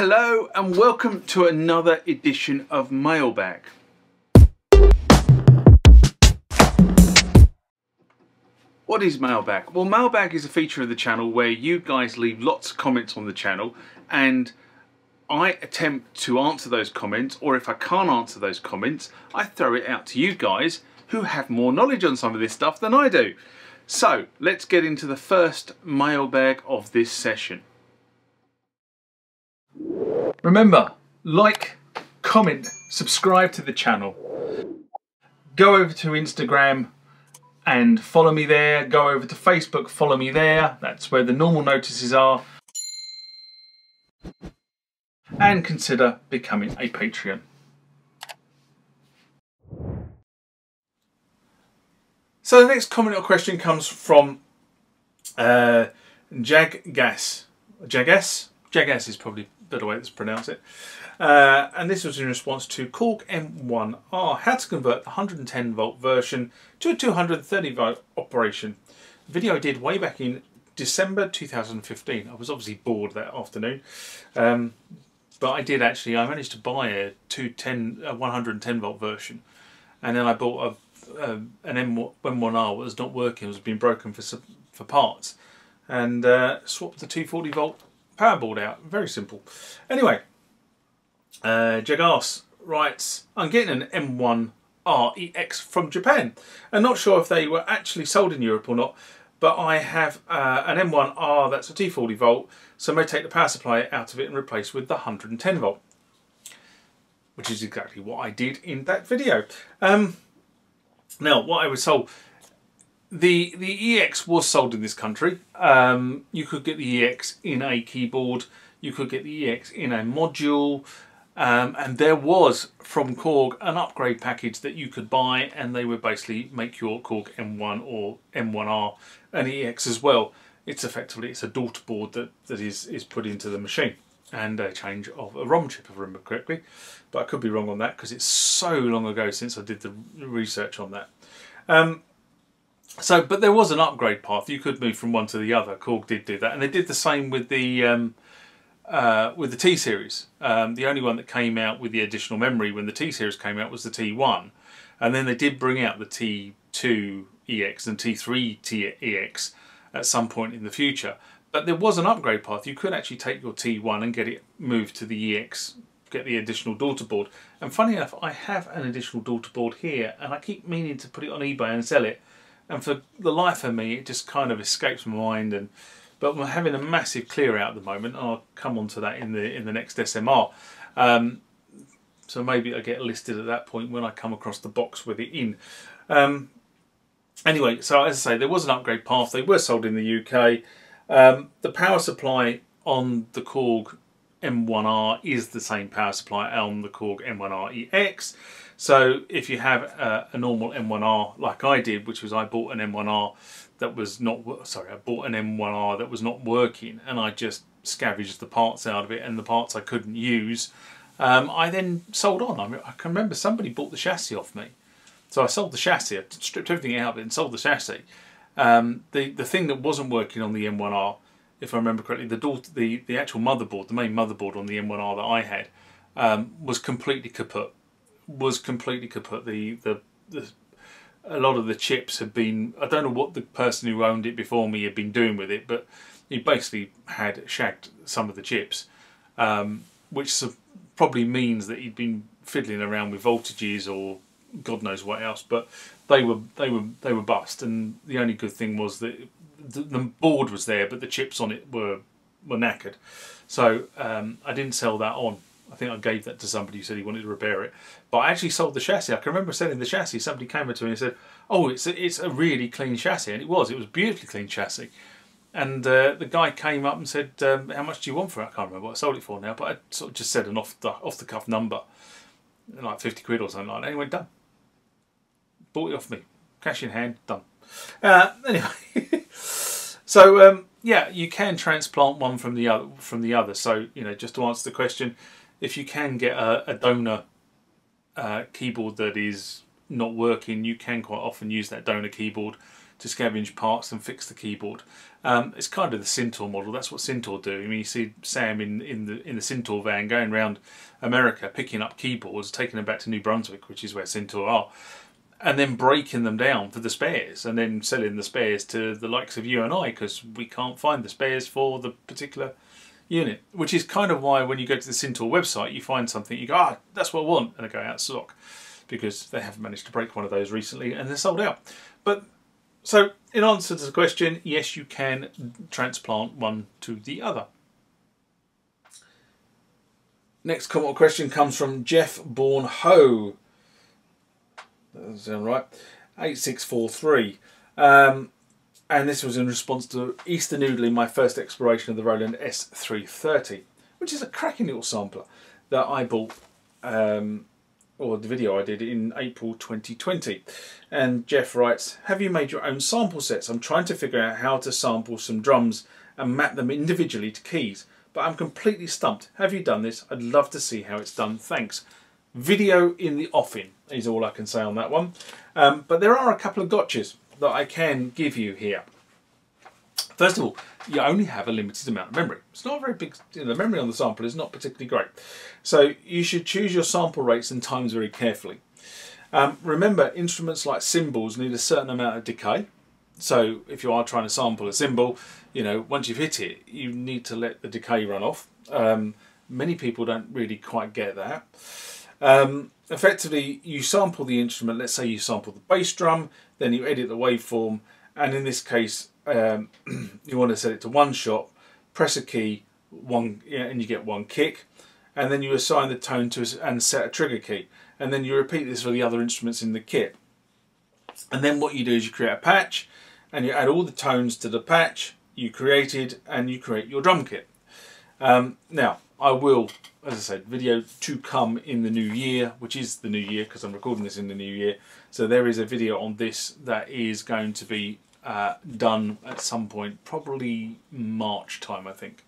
Hello and welcome to another edition of Mailbag. What is Mailbag? Well, Mailbag is a feature of the channel where you guys leave lots of comments on the channel and I attempt to answer those comments, or if I can't answer those comments, I throw it out to you guys who have more knowledge on some of this stuff than I do. So let's get into the first mailbag of this session. Remember, like, comment, subscribe to the channel. Go over to Instagram and follow me there. Go over to Facebook, follow me there. That's where the normal notices are. And consider becoming a Patreon. So the next comment or question comes from Jagas. Jagas is probably the better way to pronounce it. And this was in response to Korg M1R, how to convert the 110 volt version to a 230 volt operation. A video I did way back in December 2015. I was obviously bored that afternoon. But I managed to buy a 110 volt version. And then I bought an M1R that was not working, it was being broken for parts. And swapped the 240 volt power board out. Very simple. Anyway, Jagas writes, I'm getting an M1R EX from Japan. I'm not sure if they were actually sold in Europe or not, but I have an M1R that's a 240 volt, so I may take the power supply out of it and replace with the 110 volt, which is exactly what I did in that video. Now, what I was sold, the EX was sold in this country. You could get the EX in a keyboard, you could get the EX in a module, and there was from Korg an upgrade package that you could buy, and they would basically make your Korg M1 or M1R an EX as well. It's a daughter board that is put into the machine, and a change of a ROM chip if I remember correctly, but I could be wrong on that because it's so long ago since I did the research on that. But there was an upgrade path. You could move from one to the other. Korg did do that, and they did the same with the T-Series. The only one that came out with the additional memory when the T-Series came out was the T1, and then they did bring out the T2 EX and T3 EX at some point in the future. But there was an upgrade path. You could actually take your T1 and get it moved to the EX, get the additional daughter board. And funny enough, I have an additional daughter board here, and I keep meaning to put it on eBay and sell it. And for the life of me, it just kind of escapes my mind. But we're having a massive clear out at the moment. I'll come on to that in the next SMR. So maybe I get listed at that point when I come across the box with it in. Anyway, so as I say, there was an upgrade path. They were sold in the UK. The power supply on the Korg M1R is the same power supply on the Korg M1R EX. So if you have a normal M1R like I did, which was I bought an M1R that was not, I bought an M1R that was not working, and I just scavenged the parts out of it, and the parts I couldn't use, I then sold on. I can remember somebody bought the chassis off me. So I sold the chassis, I stripped everything out of it and sold the chassis. The thing that wasn't working on the M1R, if I remember correctly, the actual motherboard, the main motherboard on the M1R that I had, was completely kaput. A lot of the chips had been, I don't know what the person who owned it before me had been doing with it, but he basically had shagged some of the chips, which probably means that he'd been fiddling around with voltages or God knows what else, but they were bust. And the only good thing was that the board was there, but the chips on it were knackered. So I didn't sell that on. I think I gave that to somebody who said he wanted to repair it. But I actually sold the chassis. I can remember selling the chassis. Somebody came up to me and said, "Oh, it's a really clean chassis," and it was. It was a beautifully clean chassis. And the guy came up and said, "How much do you want for it?" I can't remember what I sold it for now, but I sort of just said an off the cuff number, like 50 quid or something like that. Anyway, done. Bought it off me, cash in hand, done. Anyway, so yeah, you can transplant one from the other. So just to answer the question, if you can get a donor keyboard that is not working, you can quite often use that donor keyboard to scavenge parts and fix the keyboard. It's kind of the Centaur model. That's what Centaur do. I mean, you see Sam in the Centaur van going around America picking up keyboards, taking them back to New Brunswick, which is where Centaur are, and then breaking them down for the spares, and then selling the spares to the likes of you and I, because we can't find the spares for the particular unit. Which is kind of why when you go to the Centaur website, you find something, you go, ah, that's what I want, and they go out of stock, because they haven't managed to break one of those recently, and they're sold out. But so, in answer to the question, yes, you can transplant one to the other. Next comment or question comes from Jeff Bourne Ho. That doesn't sound right. 8643. And this was in response to Easter noodling my first exploration of the Roland S-330, which is a cracking little sampler that I bought, or the video I did in April 2020. And Jeff writes, have you made your own sample sets? I'm trying to figure out how to sample some drums and map them individually to keys, but I'm completely stumped. Have you done this? I'd love to see how it's done. Thanks. Video in the offing is all I can say on that one. But there are a couple of gotchas that I can give you here. First of all, you only have a limited amount of memory. It's not very big, the memory on the sample is not particularly great. So you should choose your sample rates and times very carefully. Remember, instruments like cymbals need a certain amount of decay. So if you are trying to sample a cymbal, you know, once you've hit it, you need to let the decay run off. Many people don't really quite get that. Effectively, you sample the instrument. Let's say you sample the bass drum, then you edit the waveform, and in this case, you want to set it to one shot, press a key, and you get one kick, and then you assign the tone to and set a trigger key, and then you repeat this for the other instruments in the kit. And then what you do is you create a patch, and you add all the tones to the patch you created, and you create your drum kit. Now, I will, as I said, video to come in the new year, which is the new year because I'm recording this in the new year. So there is a video on this that is going to be done at some point, probably March time, I think.